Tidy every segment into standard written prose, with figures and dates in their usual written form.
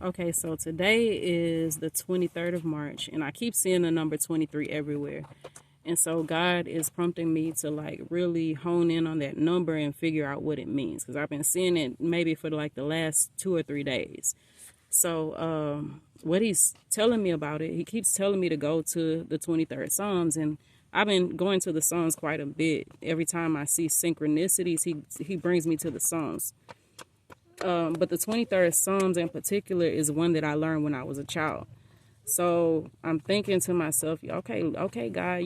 Okay, so today is the 23rd of March, and I keep seeing the number 23 everywhere. And so God is prompting me to like really hone in on that number and figure out what it means, because I've been seeing it maybe for like the last 2 or 3 days. So what he's telling me about it, he keeps telling me to go to the 23rd Psalms, and I've been going to the Psalms quite a bit. Every time I see synchronicities, he brings me to the Psalms. But the 23rd Psalms in particular is one that I learned when I was a child. So I'm thinking to myself, okay, God,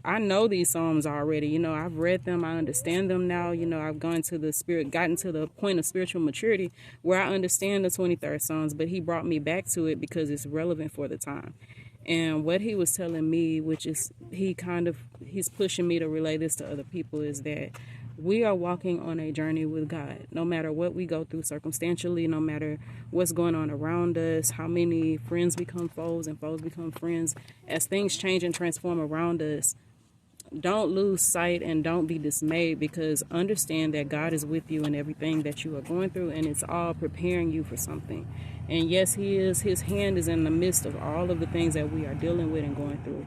I know these Psalms already. I've read them, I understand them now. I've gotten to the point of spiritual maturity where I understand the 23rd Psalms, but he brought me back to it because it's relevant for the time. And what he was telling me, which is he's pushing me to relay this to other people, is that we are walking on a journey with God. No matter what we go through circumstantially, no matter what's going on around us, how many friends become foes and foes become friends, as things change and transform around us, don't lose sight and don't be dismayed, because understand that God is with you in everything that you are going through, and it's all preparing you for something. And yes, his hand is in the midst of all of the things that we are dealing with and going through.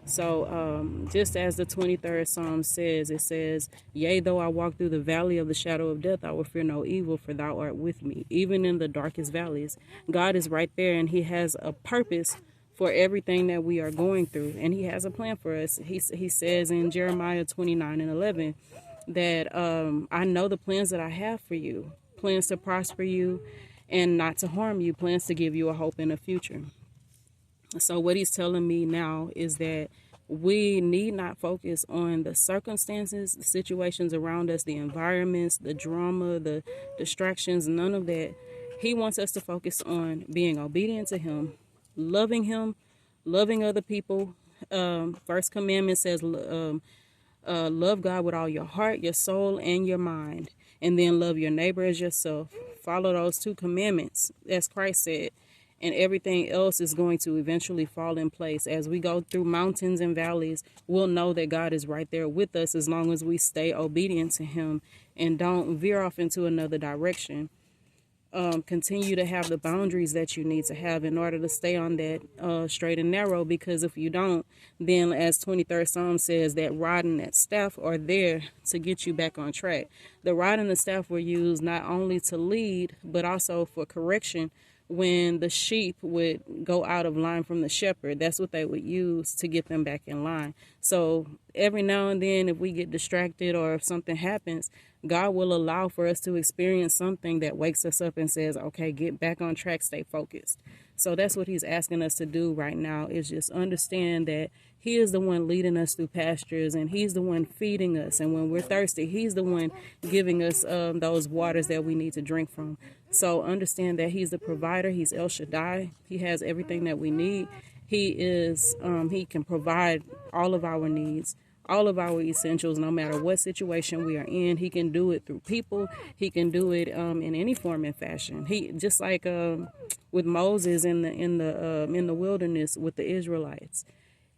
So just as the 23rd Psalm says, it says, yea, though I walk through the valley of the shadow of death, I will fear no evil, for thou art with me. Even in the darkest valleys, God is right there, and he has a purpose for everything that we are going through, and he has a plan for us. He says in Jeremiah 29:11 that I know the plans that I have for you, plans to prosper you and not to harm you, plans to give you a hope in the future. So what he's telling me now is that we need not focus on the circumstances, the situations around us, the environments, the drama, the distractions, none of that. He wants us to focus on being obedient to him, loving other people. First commandment says, love God with all your heart, your soul, and your mind, and then love your neighbor as yourself. Follow those two commandments, as Christ said, and everything else is going to eventually fall in place. As we go through mountains and valleys, we'll know that God is right there with us as long as we stay obedient to him and don't veer off into another direction. Continue to have the boundaries that you need to have in order to stay on that straight and narrow, because if you don't, then as 23rd Psalm says, that rod and that staff are there to get you back on track. The rod and the staff were used not only to lead, but also for correction. When the sheep would go out of line from the shepherd, that's what they would use to get them back in line. So every now and then, if we get distracted or if something happens, God will allow for us to experience something that wakes us up and says, okay, get back on track, stay focused. So that's what he's asking us to do right now, is just understand that he is the one leading us through pastures, and he's the one feeding us. And when we're thirsty, he's the one giving us those waters that we need to drink from. So understand that he's the provider. He's El Shaddai. He has everything that we need. He can provide all of our needs, all of our essentials, no matter what situation we are in. He can do it through people. He can do it in any form and fashion. He just like with Moses in the wilderness with the Israelites.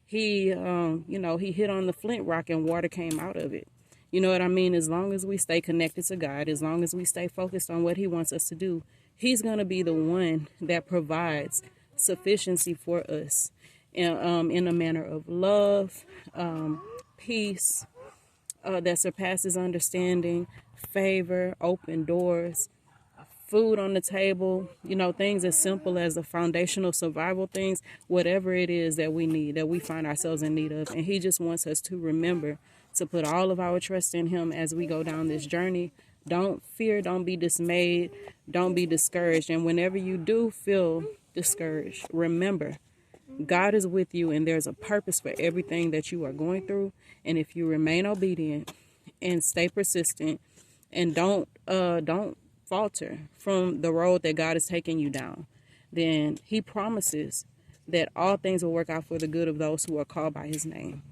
He hit on the flint rock and water came out of it. You know what I mean? As long as we stay connected to God, as long as we stay focused on what he wants us to do, he's going to be the one that provides sufficiency for us in a manner of love, peace that surpasses understanding, favor, open doors, food on the table, things as simple as the foundational survival things, whatever it is that we need, that we find ourselves in need of. And he just wants us to remember to put all of our trust in him as we go down this journey. Don't fear, don't be dismayed, don't be discouraged. And whenever you do feel discouraged, remember, God is with you, and there's a purpose for everything that you are going through. And if you remain obedient and stay persistent and don't falter from the road that God is taking you down, then he promises that all things will work out for the good of those who are called by his name.